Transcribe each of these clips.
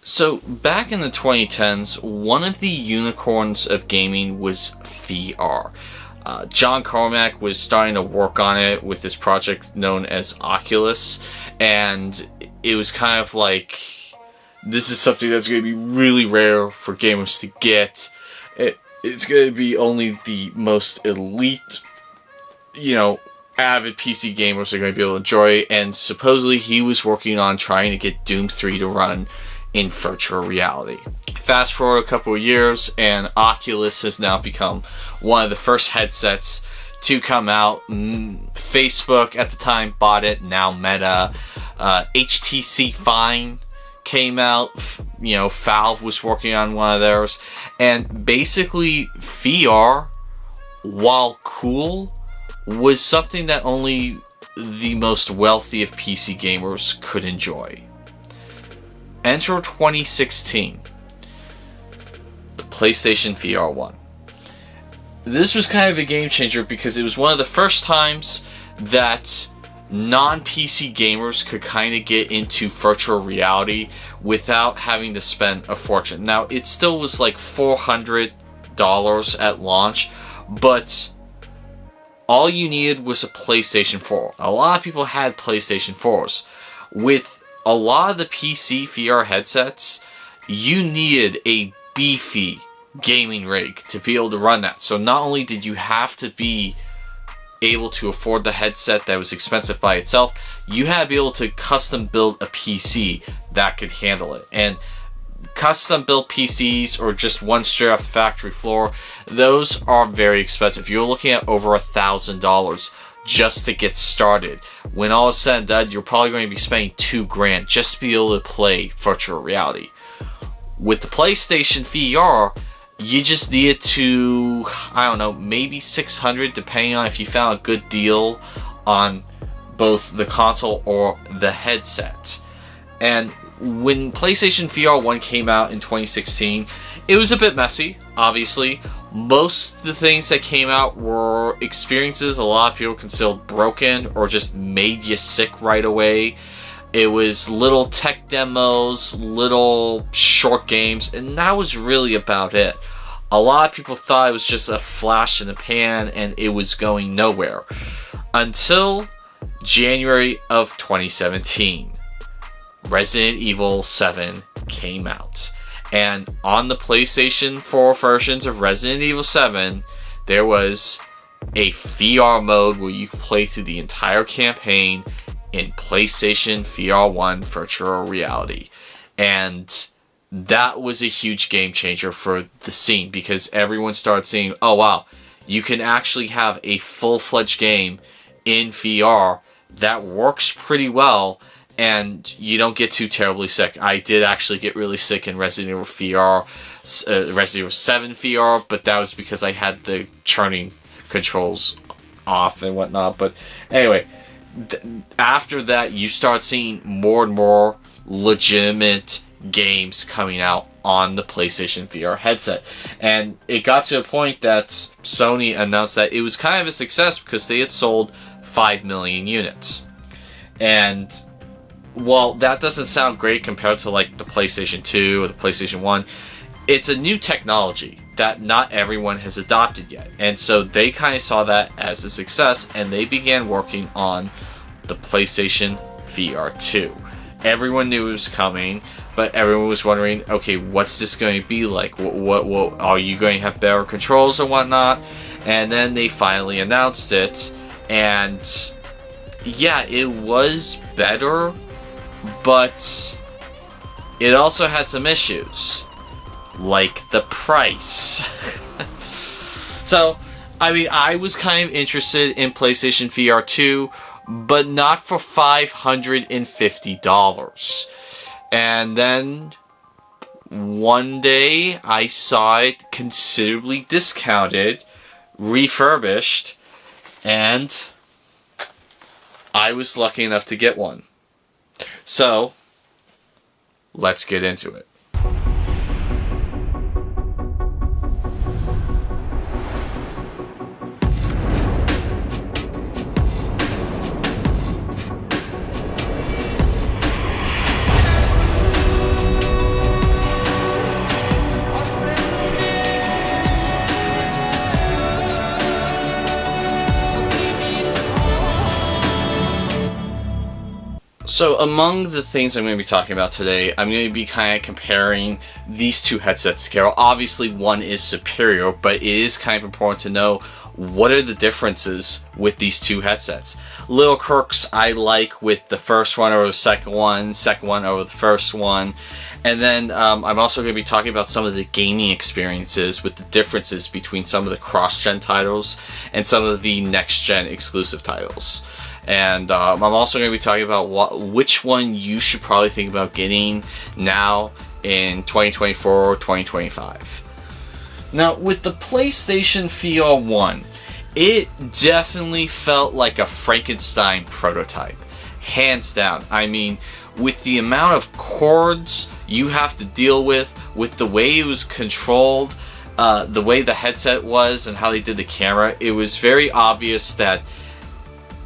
So, back in the 2010s, one of the unicorns of gaming was VR. John Carmack was starting to work on it with this project known as Oculus, and it was kind of like, this is something that's going to be really rare for gamers to get. It's going to be only the most elite, avid PC gamers are going to be able to enjoy it, and supposedly he was working on trying to get Doom 3 to run in virtual reality. Fast forward a couple of years, and Oculus has now become one of the first headsets to come out. Facebook at the time bought it, now Meta. HTC Fine came out. Valve was working on one of theirs. And basically, VR, while cool, was something that only the most wealthy of PC gamers could enjoy. Enter 2016, the PlayStation VR1. This was kind of a game changer because it was one of the first times that non-PC gamers could kind of get into virtual reality without having to spend a fortune. Now, it still was like $400 at launch, but all you needed was a PlayStation 4. A lot of people had PlayStation 4s. With a lot of the PC VR headsets, you needed a beefy gaming rig to be able to run that. So not only did you have to be able to afford the headset that was expensive by itself, you had to be able to custom build a PC that could handle it. And custom built PCs, or just one straight off the factory floor, those are very expensive. You're looking at over $1,000 just to get started. When all is said and done, you're probably going to be spending $2,000 just to be able to play virtual reality. With the PlayStation VR, you just needed to, maybe $600, depending on if you found a good deal on both the console or the headset. And when PlayStation VR 1 came out in 2016, it was a bit messy, obviously. Most of the things that came out were experiences a lot of people considered broken or just made you sick right away. It was little tech demos, little short games, and that was really about it. A lot of people thought it was just a flash in the pan and it was going nowhere. Until January of 2017. Resident Evil 7 came out. And on the PlayStation 4 versions of Resident Evil 7, there was a VR mode where you could play through the entire campaign in PlayStation VR1 virtual reality. And that was a huge game changer for the scene, because everyone started seeing, oh wow, you can actually have a full-fledged game in VR that works pretty well, and you don't get too terribly sick. I did actually get really sick in Resident Evil VR, Resident Evil 7 VR, but that was because I had the churning controls off and whatnot. But anyway, after that, you start seeing more and more legitimate games coming out on the PlayStation VR headset. And it got to a point that Sony announced that it was kind of a success because they had sold 5 million units. And while that doesn't sound great compared to like the PlayStation 2 or the PlayStation 1, it's a new technology that not everyone has adopted yet. And so they kind of saw that as a success, and they began working on the PlayStation VR2. Everyone knew it was coming, but everyone was wondering, okay, what's this going to be like? What are you going to have better controls or whatnot? And then they finally announced it, and yeah, it was better, but it also had some issues, like the price. So, I mean, I was kind of interested in PlayStation VR 2, but not for $550. And then one day I saw it considerably discounted, refurbished, and I was lucky enough to get one. So, let's get into it. So among the things I'm going to be talking about today, I'm going to be kind of comparing these two headsets together. Obviously one is superior, but it is kind of important to know what are the differences with these two headsets. Little quirks I like with the first one over the second one over the first one. And then I'm also going to be talking about some of the gaming experiences with the differences between some of the cross-gen titles and some of the next-gen exclusive titles. And I'm also going to be talking about which one you should probably think about getting now in 2024 or 2025. Now, with the PlayStation VR1, it definitely felt like a Frankenstein prototype. Hands down. I mean, with the amount of cords you have to deal with the way it was controlled, the way the headset was, and how they did the camera, it was very obvious that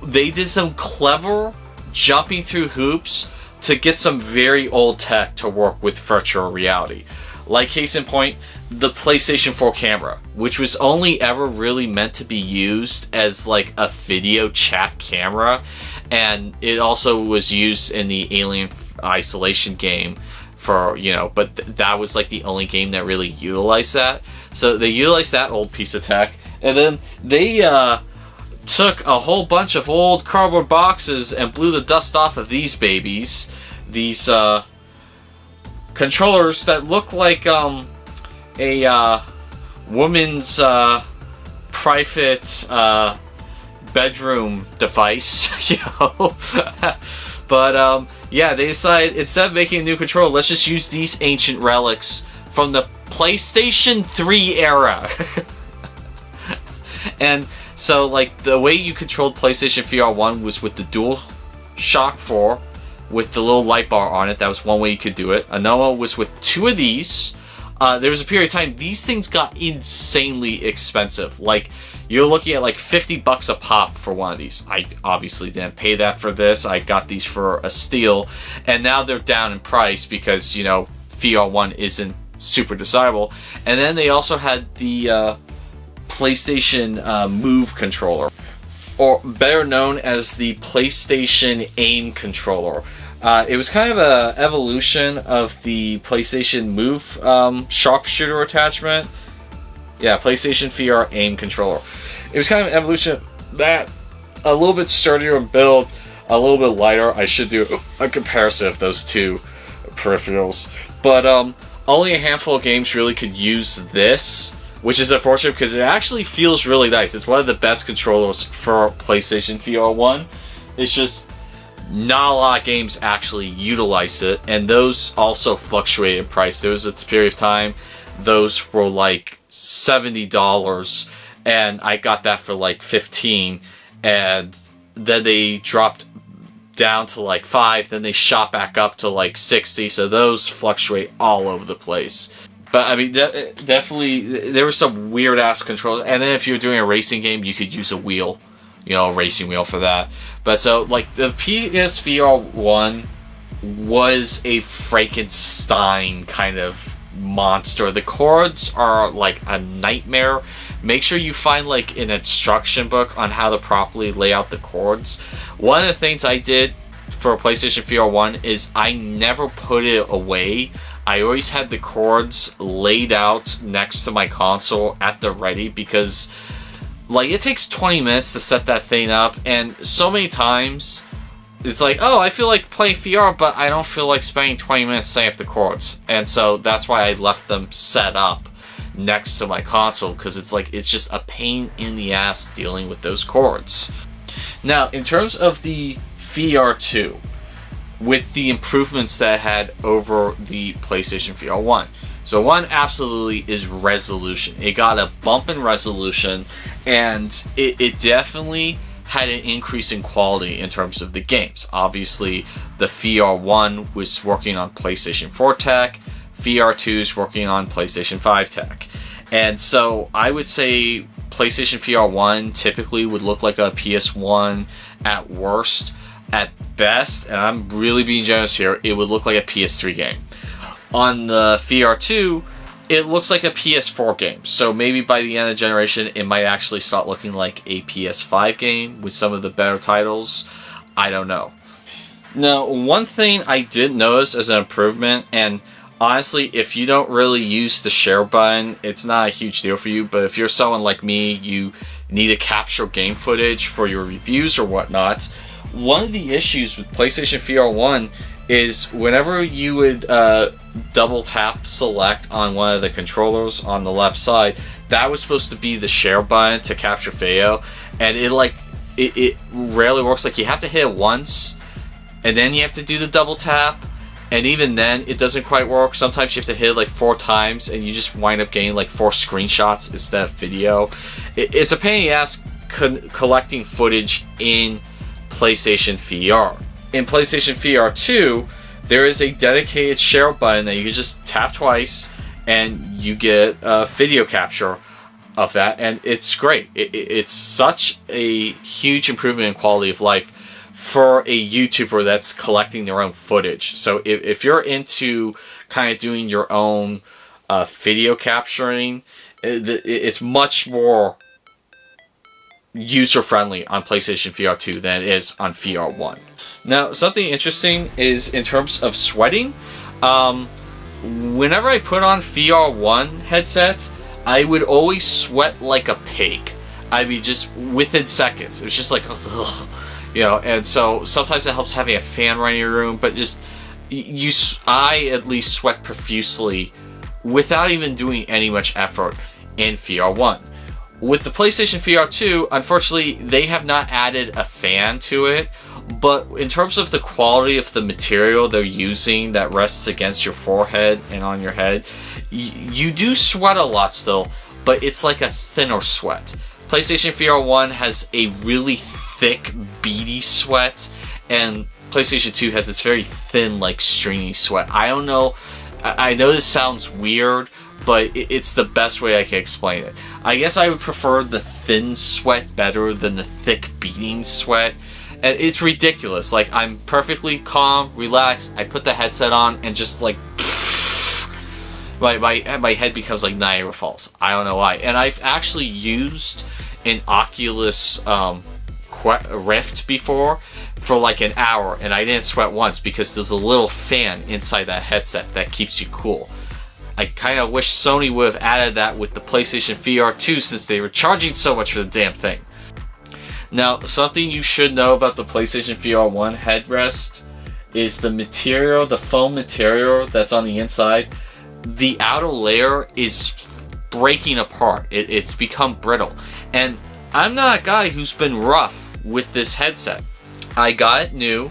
they did some clever jumping through hoops to get some very old tech to work with virtual reality. Like case in point, the PlayStation 4 camera, which was only ever really meant to be used as like a video chat camera, and it also was used in the Alien Isolation game for, you know, but that was like the only game that really utilized that. So they utilized that old piece of tech, and then they took a whole bunch of old cardboard boxes and blew the dust off of these babies. These controllers that look like a woman's private bedroom device, you know. But yeah, they decided instead of making a new controller, let's just use these ancient relics from the PlayStation 3 era. And so, like, the way you controlled PlayStation VR1 was with the DualShock 4 with the little light bar on it. That was one way you could do it. Another one was with two of these. There was a period of time, these things got insanely expensive. Like, you're looking at like $50 a pop for one of these. I obviously didn't pay that for this. I got these for a steal. And now they're down in price because, you know, VR1 isn't super desirable. And then they also had the PlayStation Move controller, or better known as the PlayStation Aim controller. It was kind of an evolution of the PlayStation Move sharpshooter attachment. Yeah, PlayStation VR Aim controller. It was kind of an evolution of that, a little bit sturdier in build, a little bit lighter. I should do a comparison of those two peripherals. But only a handful of games really could use this, which is unfortunate because it actually feels really nice. It's one of the best controllers for PlayStation VR1. It's just not a lot of games actually utilize it, and those also fluctuate in price. There was a period of time those were like $70, and I got that for like $15, and then they dropped down to like $5, then they shot back up to like $60, so those fluctuate all over the place. But I mean, definitely, there were some weird-ass controls. And then if you're doing a racing game, you could use a wheel, you know, a racing wheel for that. But so, like, the PSVR1 was a Frankenstein kind of monster. The cords are, like, a nightmare. Make sure you find, like, an instruction book on how to properly lay out the cords. One of the things I did for PlayStation VR1 is I never put it away. I always had the cords laid out next to my console at the ready because, like, it takes 20 minutes to set that thing up, and so many times it's like, oh, I feel like playing VR, but I don't feel like spending 20 minutes setting up the cords. And so that's why I left them set up next to my console, because it's like, it's just a pain in the ass dealing with those cords. Now, in terms of the VR2, with the improvements that it had over the PlayStation VR1. So one absolutely is resolution. It got a bump in resolution, and it definitely had an increase in quality in terms of the games. Obviously, the VR1 was working on PlayStation 4 tech, VR2 is working on PlayStation 5 tech. And so I would say PlayStation VR1 typically would look like a PS1 at worst. At best, and I'm really being generous here, it would look like a PS3 game. On the VR2, it looks like a PS4 game. So maybe by the end of the generation, it might actually start looking like a PS5 game with some of the better titles. I don't know. Now, one thing I did notice as an improvement, and honestly, if you don't really use the share button, it's not a huge deal for you, but if you're someone like me, you need to capture game footage for your reviews or whatnot, one of the issues with PlayStation VR1 is whenever you would double tap select on one of the controllers on the left side, that was supposed to be the share button to capture video, and it rarely works. Like, you have to hit it once, and then you have to do the double tap, and even then it doesn't quite work. Sometimes you have to hit it like 4 times, and you just wind up getting like 4 screenshots instead of video. It's a pain in the ass collecting footage in PlayStation VR. In PlayStation VR2, there is a dedicated share button that you can just tap twice, and you get a video capture of that, and it's great. It's such a huge improvement in quality of life for a YouTuber that's collecting their own footage. So if you're into kind of doing your own video capturing, it's much more user-friendly on PlayStation VR2 than it is on VR1. Now, something interesting is in terms of sweating. Whenever I put on VR1 headset, I would always sweat like a pig. I mean, just within seconds. It was just like, ugh. You know, and so sometimes it helps having a fan running in your room, but just I at least sweat profusely without even doing any much effort in VR1. With the PlayStation VR2, unfortunately, they have not added a fan to it, but in terms of the quality of the material they're using that rests against your forehead and on your head, you do sweat a lot still, but it's like a thinner sweat. PlayStation VR1 has a really thick, beady sweat, and PlayStation 2 has this very thin, like, stringy sweat. I don't know, I know this sounds weird, but it's the best way I can explain it. I guess I would prefer the thin sweat better than the thick, beating sweat, and it's ridiculous. Like, I'm perfectly calm, relaxed, I put the headset on, and just, like, my head becomes like Niagara Falls. I don't know why. And I've actually used an Oculus Rift before for like an hour, and I didn't sweat once because there's a little fan inside that headset that keeps you cool. I kind of wish Sony would have added that with the PlayStation VR2 since they were charging so much for the damn thing. Now, something you should know about the PlayStation VR1 headrest is the material, the foam material that's on the inside. The outer layer is breaking apart. It's become brittle. And I'm not a guy who's been rough with this headset. I got it new.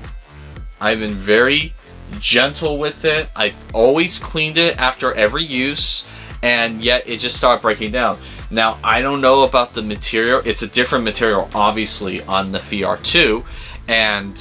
I've been very gentle with it. I've always cleaned it after every use, and yet it just started breaking down. Now, I don't know about the material. It's a different material, obviously, on the VR2, and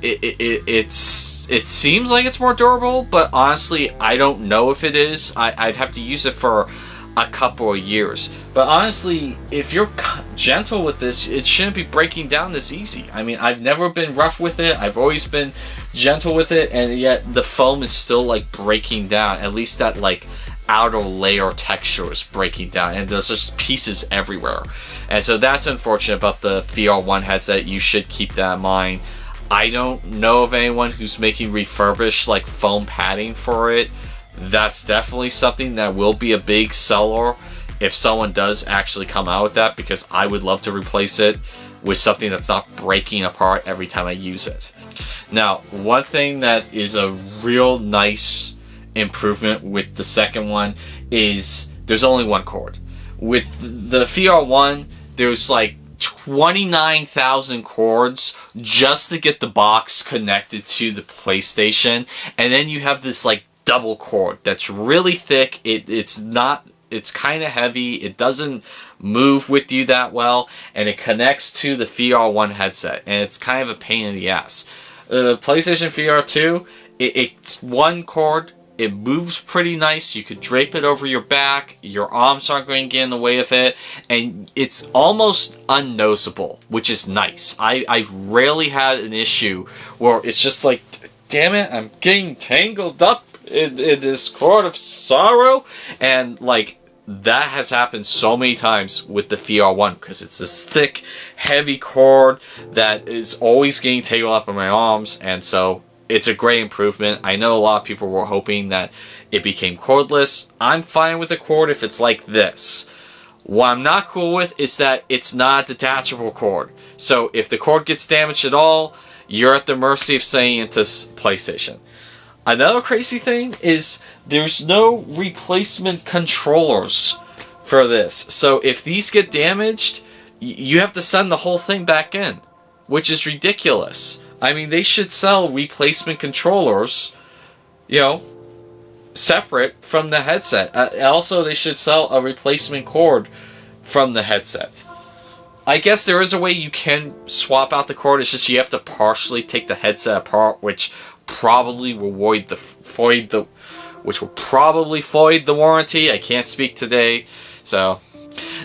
it seems like it's more durable, but honestly, I don't know if it is. I'd have to use it for a couple of years. But honestly, if you're gentle with this, it shouldn't be breaking down this easy. I mean, I've never been rough with it. I've always been gentle with it, and yet the foam is still like breaking down. At least that like outer layer texture is breaking down, and there's just pieces everywhere. And so that's unfortunate about the VR1 headset. You should keep that in mind. I don't know of anyone who's making refurbished like foam padding for it. That's definitely something that will be a big seller if someone does actually come out with that, because I would love to replace it with something that's not breaking apart every time I use it. Now, one thing that is a real nice improvement with the second one is there's only one cord. With the VR1, there's like 29,000 cords just to get the box connected to the PlayStation, and then you have this like double cord that's really thick. It's kind of heavy. It doesn't move with you that well, and it connects to the VR1 headset, and it's kind of a pain in the ass. The PlayStation VR2, it's one cord. It moves pretty nice. You could drape it over your back. Your arms aren't going to get in the way of it. And it's almost unnoticeable, which is nice. I've rarely had an issue where it's just like, damn it, I'm getting tangled up in this cord of sorrow. And like, that has happened so many times with the VR1 because it's this thick, heavy cord that is always getting tangled up in my arms, and so it's a great improvement. I know a lot of people were hoping that it became cordless. I'm fine with the cord if it's like this. What I'm not cool with is that it's not a detachable cord. So if the cord gets damaged at all, you're at the mercy of sending it to PlayStation. Another crazy thing is there's no replacement controllers for this. So if these get damaged, you have to send the whole thing back in, which is ridiculous. I mean, they should sell replacement controllers, you know, separate from the headset. Also, they should sell a replacement cord from the headset. I guess there is a way you can swap out the cord. It's just you have to partially take the headset apart, which probably will void the warranty. I can't speak today. So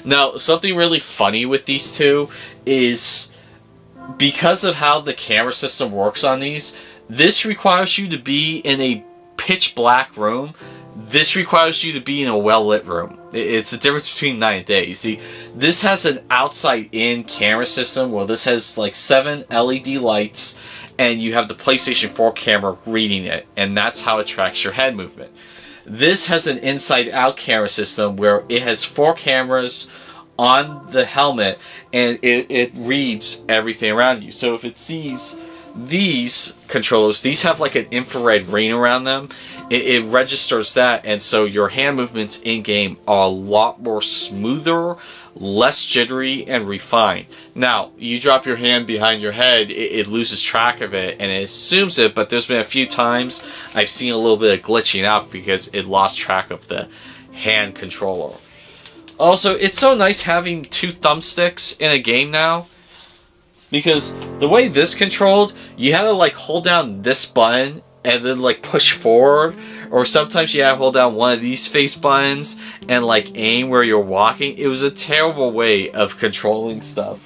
now, something really funny with these two is because of how the camera system works on these, this requires you to be in a pitch black room. This requires you to be in a well-lit room. It's the difference between night and day. You see, this has an outside-in camera system where this has like 7 LED lights, and you have the PlayStation 4 camera reading it, and that's how it tracks your head movement. This has an inside-out camera system where it has 4 cameras on the helmet, and it reads everything around you. So if it sees these controllers, these have like an infrared ring around them. It registers that, and so your hand movements in-game are a lot more smoother, less jittery, and refined. Now, you drop your hand behind your head, it loses track of it, and it assumes it, but there's been a few times I've seen a little bit of glitching out because it lost track of the hand controller. Also, it's so nice having 2 thumbsticks in a game now, because the way this controlled, you had to like hold down this button and then like push forward, or sometimes you have to hold down one of these face buttons and like aim where you're walking. It was a terrible way of controlling stuff.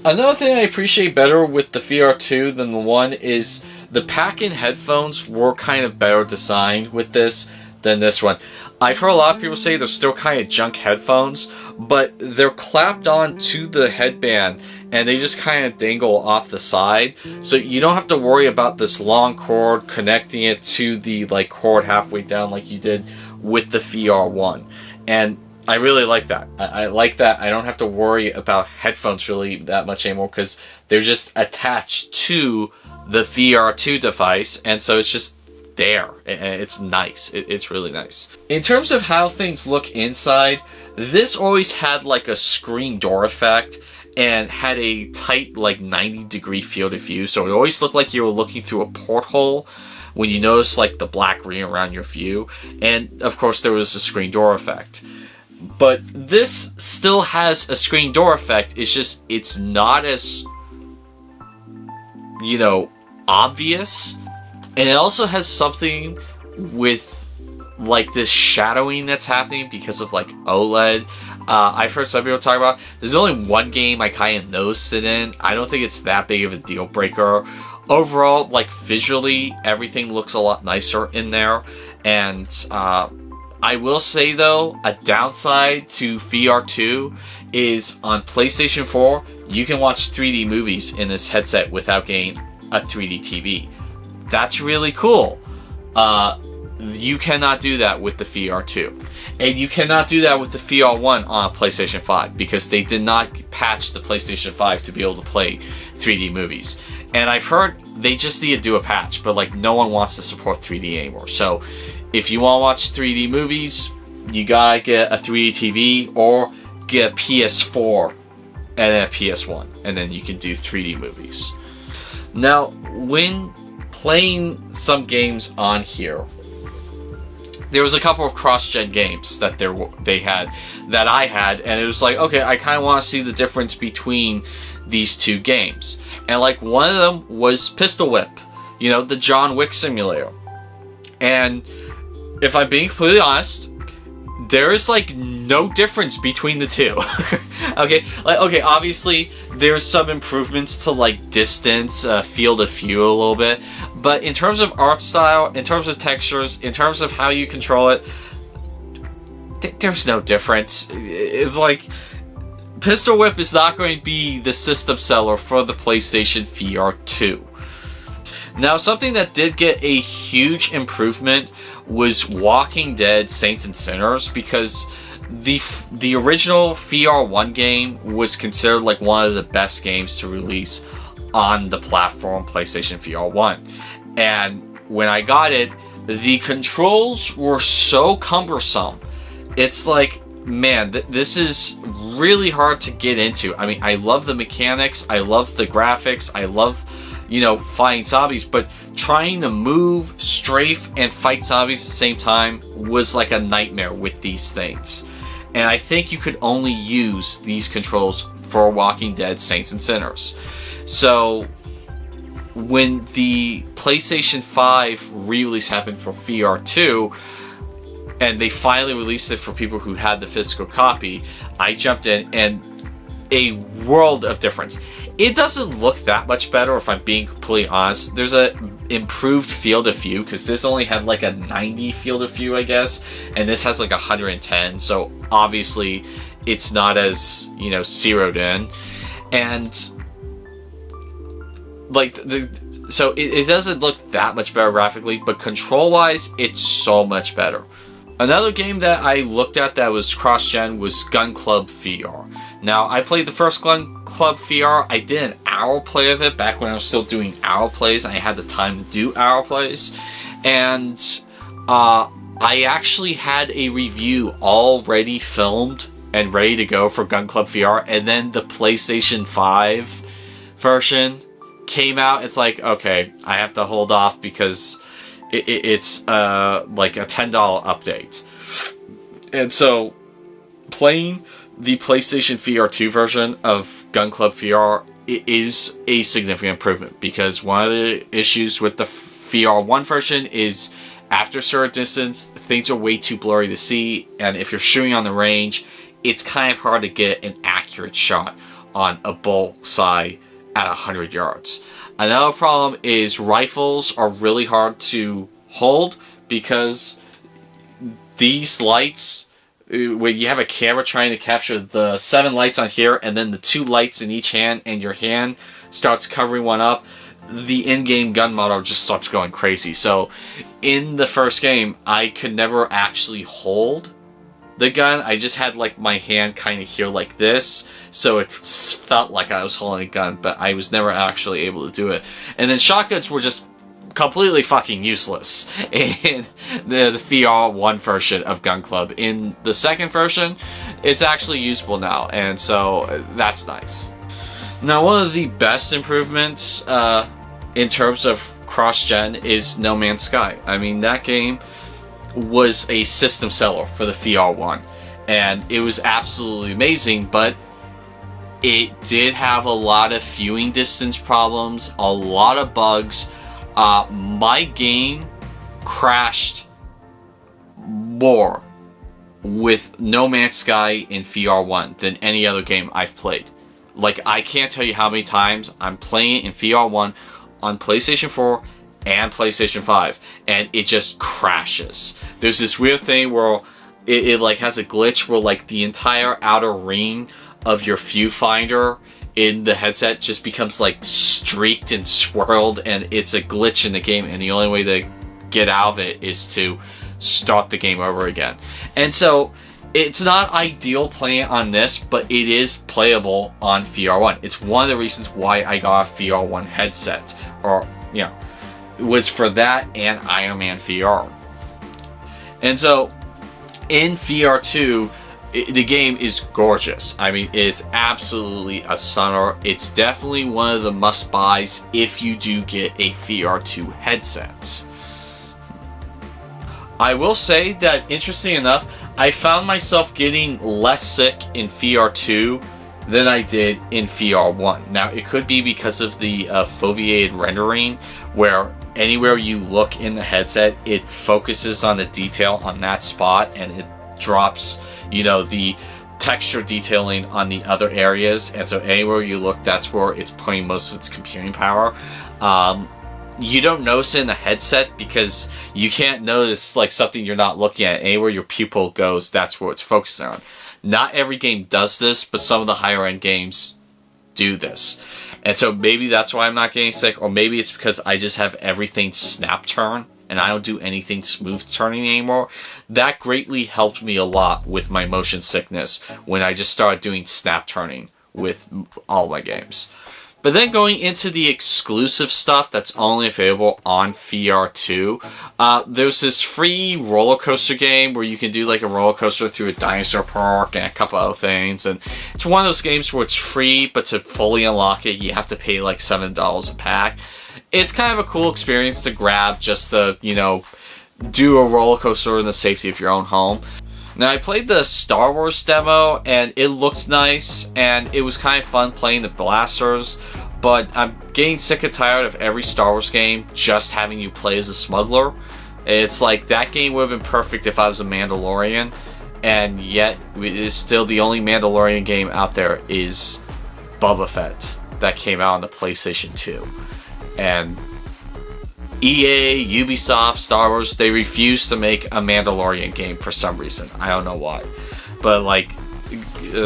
Another thing I appreciate better with the VR2 than the one is the pack-in headphones were kind of better designed with this than this one. I've heard a lot of people say they're still kind of junk headphones, but they're clapped on to the headband and they just kind of dangle off the side, so you don't have to worry about this long cord connecting it to the like cord halfway down like you did with the VR1. And I really like that. I like that I don't have to worry about headphones really that much anymore because they're just attached to the VR2 device, and so it's just there, and it's nice. It's really nice. In terms of how things look inside, this always had like a screen door effect and had a tight like 90-degree field of view, so it always looked like you were looking through a porthole when you notice like the black ring around your view. And of course there was a screen door effect, but this still has a screen door effect. It's just it's not as, you know, obvious. And it also has something with like this shadowing that's happening because of like OLED. I've heard some people talk about there's only one game I kind of noticed it in. I don't think it's that big of a deal breaker. Overall, like visually, everything looks a lot nicer in there. And I will say though, a downside to VR2 is on PlayStation 4, you can watch 3D movies in this headset without getting a 3D TV. That's really cool. You cannot do that with the VR2. And you cannot do that with the VR1 on a PlayStation 5 because they did not patch the PlayStation 5 to be able to play 3D movies. And I've heard they just need to do a patch, but like no one wants to support 3D anymore. So if you want to watch 3D movies, you gotta get a 3D TV or get a PS4 and then a PS1, and then you can do 3D movies. Now, when playing some games on here, there was a couple of cross-gen games that I had, and it was like, okay, I kind of want to see the difference between these two games. And like one of them was Pistol Whip, you know, the John Wick simulator. And if I'm being completely honest, there is like no difference between the two. Okay, obviously there's some improvements to like distance, field of view a little bit, but in terms of art style, in terms of textures, in terms of how you control it, there's no difference. It's like Pistol Whip is not going to be the system seller for the PlayStation VR2. Now, something that did get a huge improvement was Walking Dead Saints and Sinners, because the original VR1 game was considered like one of the best games to release on the platform PlayStation VR1. And when I got it, the controls were so cumbersome. It's like, man, this is really hard to get into. I mean, I love the mechanics, I love the graphics, I love, fighting zombies, but trying to move, strafe, and fight zombies at the same time was like a nightmare with these things. And I think you could only use these controls for Walking Dead Saints and Sinners. So when the PlayStation 5 re-release happened for VR2, and they finally released it for people who had the physical copy, I jumped in, and a world of difference. It doesn't look that much better, if I'm being completely honest. There's a improved field of view, because this only had like a 90 field of view, I guess, and this has like 110, so obviously it's not as, zeroed in. And like so it doesn't look that much better graphically, but control-wise, it's so much better. Another game that I looked at that was cross-gen was Gun Club VR. Now, I played the first Gun Club VR. I did an hour play of it back when I was still doing hour plays. I had the time to do hour plays. And I actually had a review already filmed and ready to go for Gun Club VR. And then the PlayStation 5 version came out. It's like, okay, I have to hold off because it's like a $10 update. And so playing the PlayStation VR2 version of Gun Club VR, it is a significant improvement, because one of the issues with the VR1 version is after a certain distance, things are way too blurry to see, and if you're shooting on the range, it's kind of hard to get an accurate shot on a bullseye at 100 yards. Another problem is rifles are really hard to hold, because these lights, when you have a camera trying to capture the 7 lights on here and then the 2 lights in each hand, and your hand starts covering one up, the in-game gun model just starts going crazy. So in the first game, I could never actually hold the gun. I just had like my hand kind of here like this, so it felt like I was holding a gun, but I was never actually able to do it. And then shotguns were just completely fucking useless in the VR1 version of Gun Club. In the second version, it's actually usable now, and so that's nice. Now, one of the best improvements in terms of cross-gen is No Man's Sky. I mean, that game was a system seller for the VR1, and it was absolutely amazing, but it did have a lot of viewing distance problems, a lot of bugs. My game crashed more with No Man's Sky in VR1 than any other game I've played. Like, I can't tell you how many times I'm playing it in VR1 on PlayStation 4 and PlayStation 5, and it just crashes. There's this weird thing where it like has a glitch where like the entire outer ring of your viewfinder in the headset just becomes like streaked and swirled, and it's a glitch in the game, and the only way to get out of it is to start the game over again. And so it's not ideal playing on this, but it is playable on VR1. It's one of the reasons why I got a VR1 headset, or it was for that and Iron Man VR. And so in VR2, the game is gorgeous. I mean, it's absolutely a stunner. It's definitely one of the must-buys if you do get a VR2 headset. I will say that, interesting enough, I found myself getting less sick in VR2 than I did in VR1. Now, it could be because of the foveated rendering, where anywhere you look in the headset, it focuses on the detail on that spot, and it drops the texture detailing on the other areas, and so anywhere you look, that's where it's putting most of its computing power. you don't notice it in the headset because you can't notice like something you're not looking at. Anywhere your pupil goes, that's what it's focusing on. Not every game does this, but some of the higher end games do this. And so maybe that's why I'm not getting sick, or maybe it's because I just have everything snap turn and I don't do anything smooth turning anymore. That greatly helped me a lot with my motion sickness when I just started doing snap turning with all my games. But then going into the exclusive stuff that's only available on VR2, there's this free roller coaster game where you can do like a roller coaster through a dinosaur park and a couple other things. And it's one of those games where it's free, but to fully unlock it, you have to pay like $7 a pack. It's kind of a cool experience to grab just to, you know, do a roller coaster in the safety of your own home. Now, I played the Star Wars demo, and it looked nice, and it was kind of fun playing the blasters, but I'm getting sick and tired of every Star Wars game just having you play as a smuggler. It's like, that game would have been perfect if I was a Mandalorian, and yet, it is still the only Mandalorian game out there is Boba Fett that came out on the PlayStation 2. And EA, Ubisoft, Star Wars, they refuse to make a Mandalorian game for some reason. I don't know why. But like,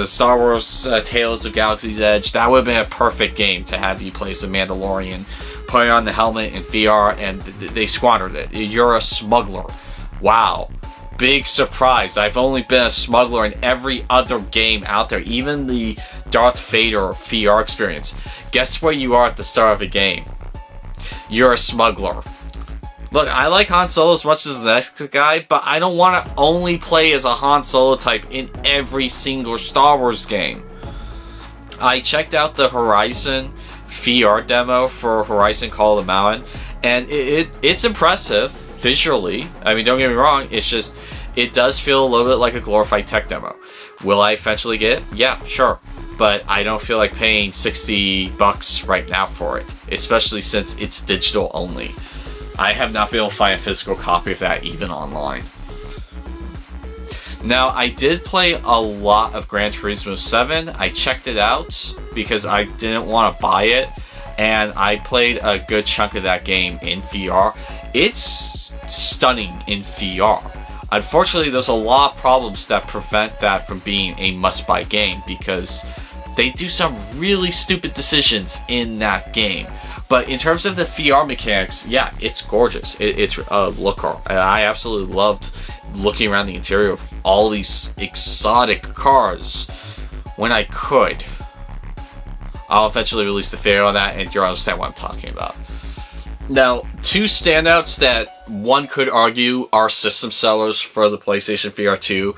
Star Wars Tales of Galaxy's Edge, that would have been a perfect game to have you play as a Mandalorian, put on the helmet in VR, and they squandered it. You're a smuggler. Wow. Big surprise. I've only been a smuggler in every other game out there, even the Darth Vader VR experience. Guess where you are at the start of a game? You're a smuggler. Look, I like Han Solo as much as the next guy, but I don't want to only play as a Han Solo type in every single Star Wars game. I checked out the Horizon VR demo for Horizon Call of the Mountain, and it's impressive visually. I mean, don't get me wrong, it's just, it does feel a little bit like a glorified tech demo. Will I eventually get it? Yeah, sure. But I don't feel like paying $60 right now for it, especially since it's digital only. I have not been able to find a physical copy of that even online. Now, I did play a lot of Gran Turismo 7. I checked it out because I didn't want to buy it, and I played a good chunk of that game in VR. It's stunning in VR. Unfortunately, there's a lot of problems that prevent that from being a must-buy game because they do some really stupid decisions in that game. But in terms of the VR mechanics, yeah, it's gorgeous. It's a looker. I absolutely loved looking around the interior of all these exotic cars when I could. I'll eventually release the video on that, and you'll understand what I'm talking about. Now, two standouts that one could argue are system sellers for the PlayStation VR2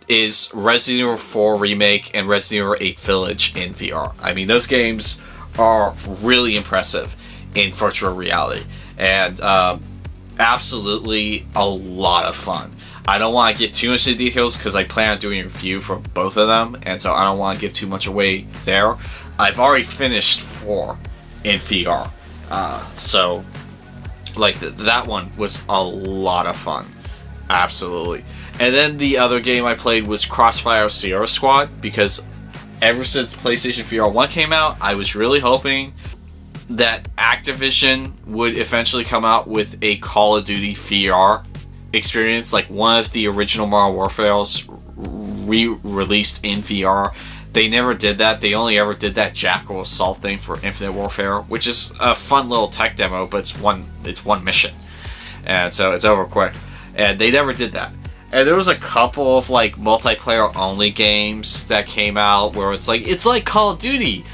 is Resident Evil 4 Remake and Resident Evil 8 Village in VR. I mean, those games are really impressive in virtual reality, and absolutely a lot of fun. I don't want to get too much into details because I plan on doing a review for both of them, and so I don't want to give too much away there. I've already finished 4 in VR, so like that one was a lot of fun, absolutely. And then the other game I played was Crossfire Sierra Squad, because ever since PlayStation VR 1 came out, I was really hoping that Activision would eventually come out with a Call of Duty VR experience, like one of the original Modern Warfare's re-released in VR. They never did that. They only ever did that Jackal Assault thing for Infinite Warfare, which is a fun little tech demo, but it's one mission, and so it's over quick. And they never did that. And there was a couple of like multiplayer only games that came out where it's like Call of Duty,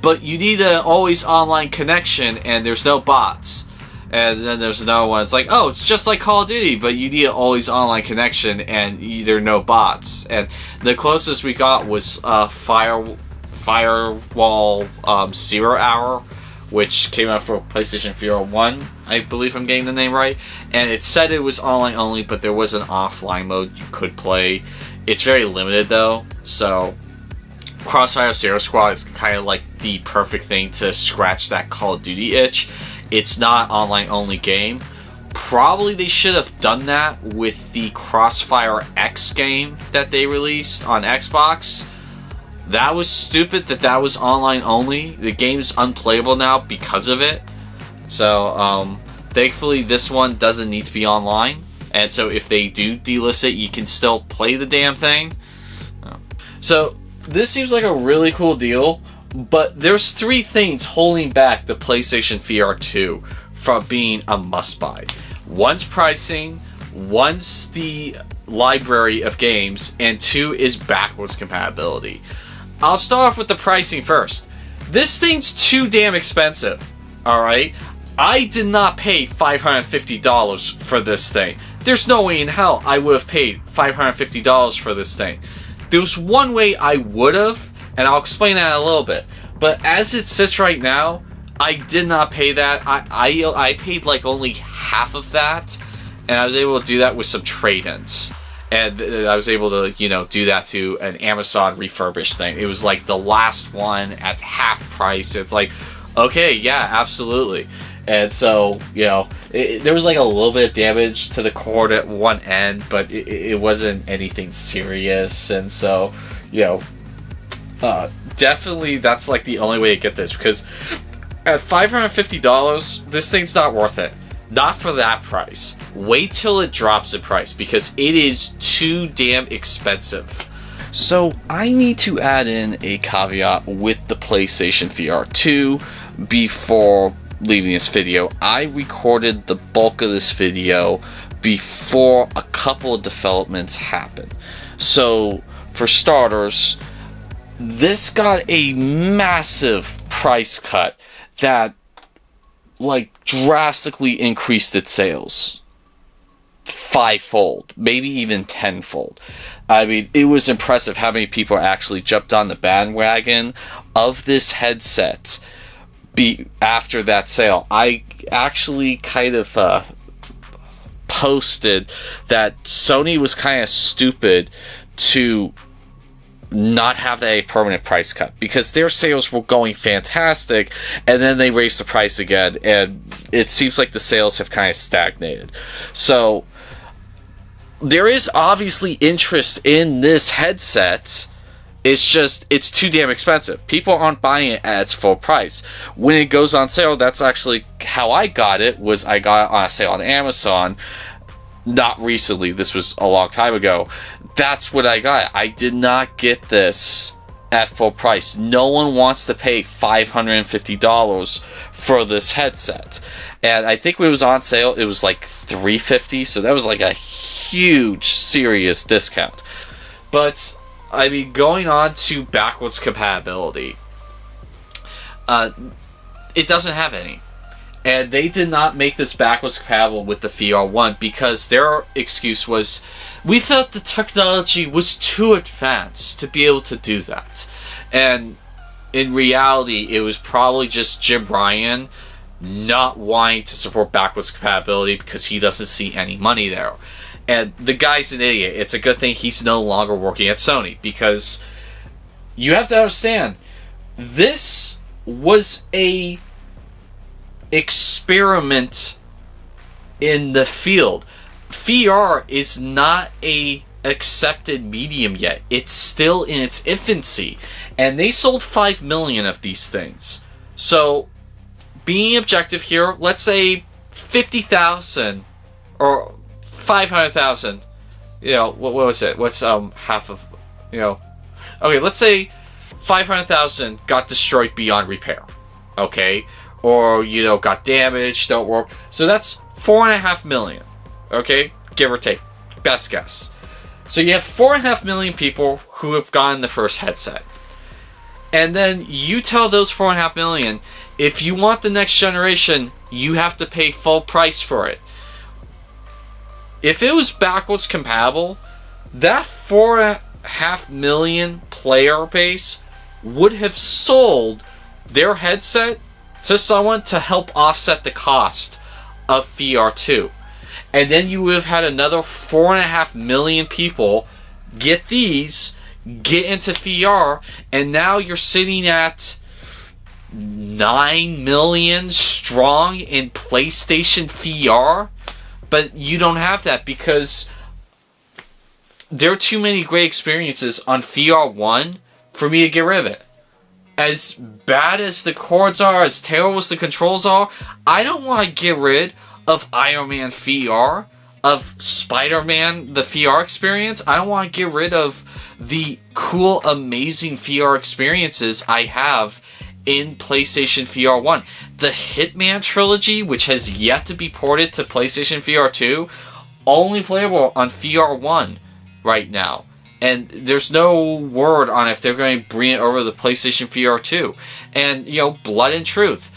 but you need an always online connection and there's no bots. And then there's another one, it's like, oh, it's just like Call of Duty, but you need an always online connection and there are no bots. And the closest we got was Firewall 0 Hour, which came out for PlayStation VR 1, I believe I'm getting the name right. And it said it was online only, but there was an offline mode you could play. It's very limited though, so Crossfire Sierra Squad is kind of like the perfect thing to scratch that Call of Duty itch. It's not online only game. Probably they should have done that with the Crossfire X game that they released on Xbox. That was stupid that was online only. The game's unplayable now because of it. So, Thankfully, this one doesn't need to be online, and so if they do delist it, you can still play the damn thing. So this seems like a really cool deal, but there's 3 things holding back the PlayStation VR2 from being a must-buy. One's pricing, one's the library of games, and 2 is backwards compatibility. I'll start off with the pricing first. This thing's too damn expensive, alright? I did not pay $550 for this thing. There's no way in hell I would have paid $550 for this thing. There's one way I would have, and I'll explain that in a little bit. But as it sits right now, I did not pay that. I paid like only half of that, and I was able to do that with some trade-ins. And I was able to, you know, do that to an Amazon refurbished thing. It was like the last one at half price. It's like, okay, yeah, absolutely. And so, you know, there was like a little bit of damage to the cord at one end, but it wasn't anything serious. And so, you know, definitely that's like the only way to get this, because at $550, this thing's not worth it. Not for that price. Wait till it drops in price, because it is too damn expensive. So I need to add in a caveat with the PlayStation VR2 before leaving this video. I recorded the bulk of this video before a couple of developments happened. So for starters, this got a massive price cut that like drastically increased its sales 5-fold, maybe even 10-fold. I mean, it was impressive how many people actually jumped on the bandwagon of this headset after that sale. I actually kind of posted that Sony was kind of stupid to not have that a permanent price cut, because their sales were going fantastic, and then they raised the price again, and it seems like the sales have kind of stagnated. So there is obviously interest in this headset. It's just, it's too damn expensive. People aren't buying it at its full price. When it goes on sale, that's actually how I got it, was I got it on a sale on Amazon. Not recently, this was a long time ago. That's what I got. I did not get this at full price. No one wants to pay $550 for this headset. And I think when it was on sale, it was like $350, so that was like a huge, serious discount. But, I mean, going on to backwards compatibility, it doesn't have any. And they did not make this backwards compatible with the VR1 because their excuse was, we felt the technology was too advanced to be able to do that. And in reality, it was probably just Jim Ryan not wanting to support backwards compatibility because he doesn't see any money there. And the guy's an idiot. It's a good thing he's no longer working at Sony, because you have to understand, this was a experiment in the field. VR is not a accepted medium yet. It's still in its infancy, and they sold 5 million of these things. So being objective here, let's say 50,000 or 500,000, you know, what was it, what's half of, you know, okay, let's say 500,000 got destroyed beyond repair, okay, or, you know, got damaged, don't work. So that's 4.5 million, okay? Give or take. Best guess. So you have 4.5 million people who have gotten the first headset. And then you tell those 4.5 million, if you want the next generation, you have to pay full price for it. If it was backwards compatible, that 4.5 million player base would have sold their headset to someone to help offset the cost of VR2. And then you would have had another 4.5 million people get these, get into VR, and now you're sitting at 9 million strong in PlayStation VR. But you don't have that because there are too many great experiences on VR1 for me to get rid of it. As bad as the cords are, as terrible as the controls are, I don't want to get rid of Iron Man VR, of Spider-Man, the VR experience. I don't want to get rid of the cool, amazing VR experiences I have in PlayStation VR1. The Hitman trilogy, which has yet to be ported to PlayStation VR2, only playable on VR1 right now. And there's no word on if they're going to bring it over to the PlayStation VR2. And, you know, Blood and Truth.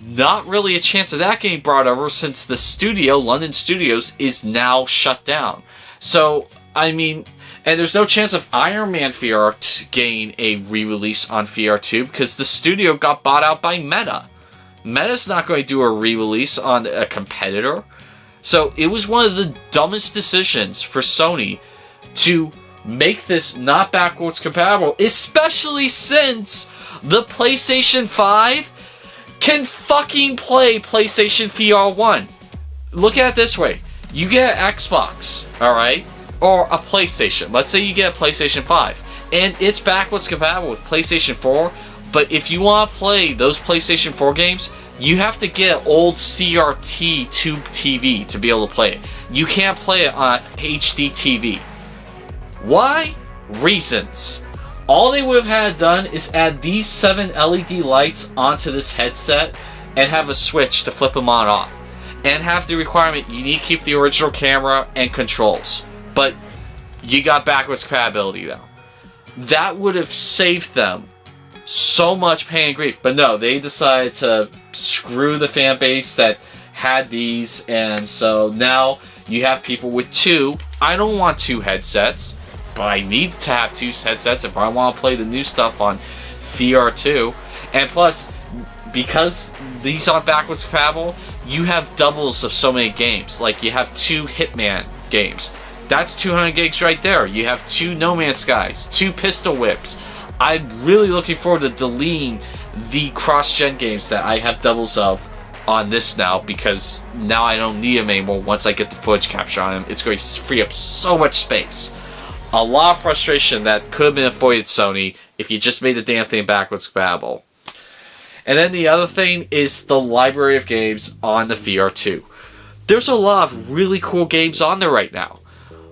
Not really a chance of that getting brought over since the studio, London Studios, is now shut down. So, I mean, and there's no chance of Iron Man VR getting a re-release on VR2 because the studio got bought out by Meta. Meta's not going to do a re-release on a competitor. So it was one of the dumbest decisions for Sony to make this not backwards compatible, especially since the PlayStation 5 can fucking play PlayStation VR1. Look at it this way. You get an Xbox, alright? Or a PlayStation. Let's say you get a PlayStation 5. And it's backwards compatible with PlayStation 4. But if you want to play those PlayStation 4 games, you have to get an old CRT tube TV to be able to play it. You can't play it on HD TV. Why? Reasons. All they would have had done is add these 7 LED lights onto this headset and have a switch to flip them on off. And have the requirement you need to keep the original camera and controls. But you got backwards compatibility though. That would have saved them so much pain and grief. But no, they decided to screw the fan base that had these. And so now you have people with 2. I don't want 2 headsets. But I need to have 2 headsets if I want to play the new stuff on VR2. And plus, because these aren't backwards compatible, you have doubles of so many games. Like you have 2 Hitman games. That's 200 gigs right there. You have 2 No Man's Skies, 2 Pistol Whips. I'm really looking forward to deleting the cross-gen games that I have doubles of on this now, because now I don't need them anymore once I get the footage capture on them. It's going to free up so much space. A lot of frustration that could have been avoided, Sony, if you just made the damn thing backwards compatible. And then the other thing is the library of games on the VR2. There's a lot of really cool games on there right now.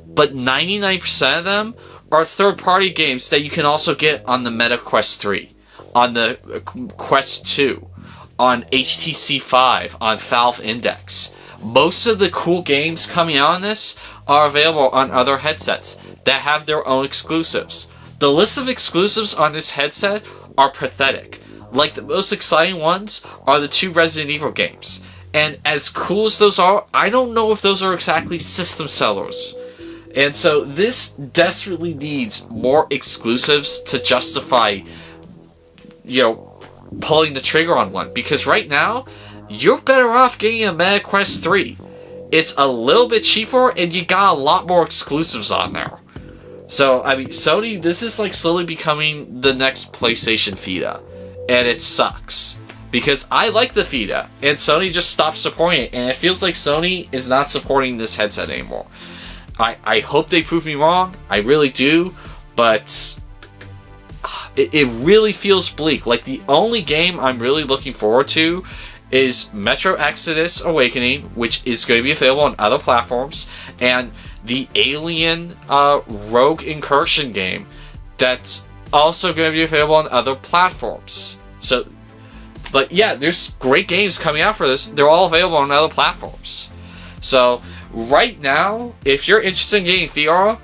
But 99% of them are third-party games that you can also get on the Meta Quest 3, on the Quest 2, on HTC 5, on Valve Index. Most of the cool games coming out on this are available on other headsets that have their own exclusives. The list of exclusives on this headset are pathetic. Like, the most exciting ones are the 2 Resident Evil games. And as cool as those are, I don't know if those are exactly system sellers. And so this desperately needs more exclusives to justify, you know, pulling the trigger on one. Because right now, you're better off getting a Meta Quest 3. It's a little bit cheaper and you got a lot more exclusives on there. So, I mean, Sony, this is like slowly becoming the next PlayStation Vita. And it sucks. Because I like the Vita, and Sony just stopped supporting it. And it feels like Sony is not supporting this headset anymore. I hope they prove me wrong. I really do. But it really feels bleak. Like, the only game I'm really looking forward to is Metro Exodus Awakening, which is going to be available on other platforms, and the Alien Rogue Incursion game that's also going to be available on other platforms. So, but yeah, there's great games coming out for this. They're all available on other platforms. So, right now, if you're interested in getting VR,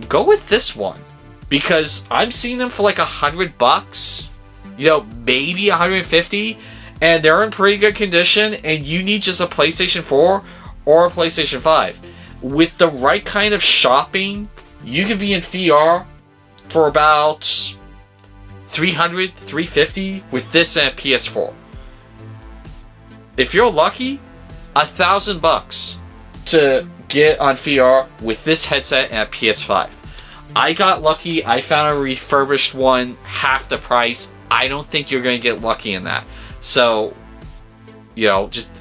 go with this one. Because I'm seeing them for like $100, you know, maybe 150, and they're in pretty good condition, and you need just a PlayStation 4 or a PlayStation 5. With the right kind of shopping, you can be in VR for about $300, $350 with this and a PS4. If you're lucky, $1,000 to get on VR with this headset and a PS5. I got lucky. I found a refurbished one, half the price. I don't think you're going to get lucky in that. So, you know, just,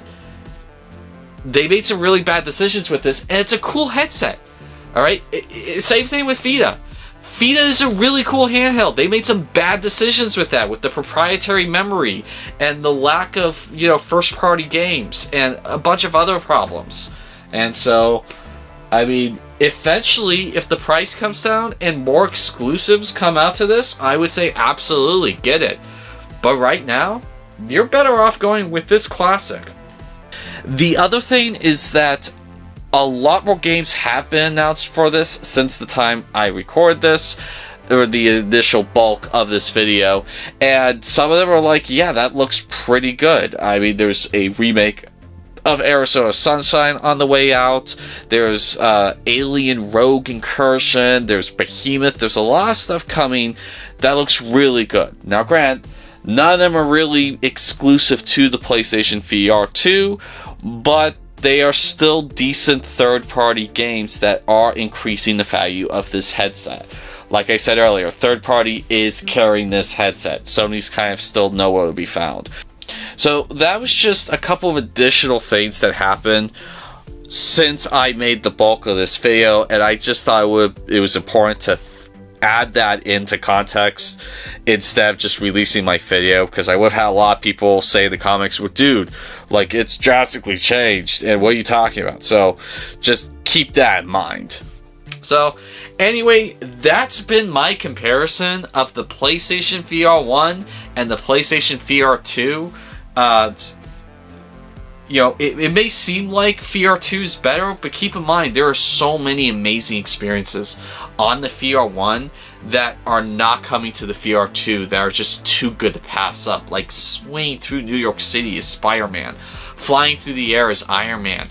they made some really bad decisions with this, and it's a cool headset. Alright? Same thing with Vita. Vita is a really cool handheld. They made some bad decisions with that, with the proprietary memory and the lack of, you know, first-party games and a bunch of other problems. And so, I mean, eventually, if the price comes down and more exclusives come out to this, I would say absolutely get it. But right now, you're better off going with this classic. The other thing is that a lot more games have been announced for this since the time I record this, or the initial bulk of this video, and some of them are like, yeah, that looks pretty good. I mean, there's a remake of Arizona Sunshine on the way out, there's Alien Rogue Incursion, there's Behemoth, there's a lot of stuff coming that looks really good. Now granted, none of them are really exclusive to the PlayStation VR2, but they are still decent third-party games that are increasing the value of this headset. Like I said earlier, third-party is carrying this headset. Sony's kind of still nowhere to be found. So that was just a couple of additional things that happened since I made the bulk of this video, and I just thought it was important to add that into context instead of just releasing my video, because I would have had a lot of people say in the comments, well, dude, like, it's drastically changed and what are you talking about? So just keep that in mind. So anyway, that's been my comparison of the PlayStation VR1 and the PlayStation VR2. You know, it may seem like VR2 is better, but keep in mind, there are so many amazing experiences on the VR1 that are not coming to the VR2 that are just too good to pass up. Like swinging through New York City as Spider-Man, flying through the air as Iron Man,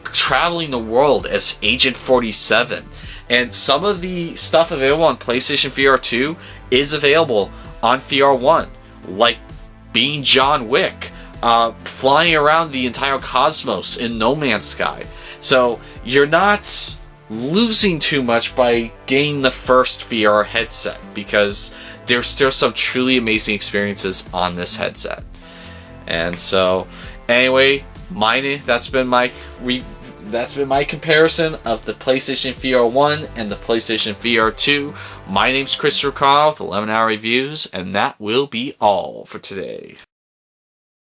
traveling the world as Agent 47. And some of the stuff available on PlayStation VR2 is available on VR1, like being John Wick, flying around the entire cosmos in No Man's Sky. So you're not losing too much by getting the first VR headset, because there's still some truly amazing experiences on this headset. And so anyway, that's been my comparison of the PlayStation VR1 and the PlayStation VR2. My name's Christopher Connell with 11 Hour Reviews, and that will be all for today.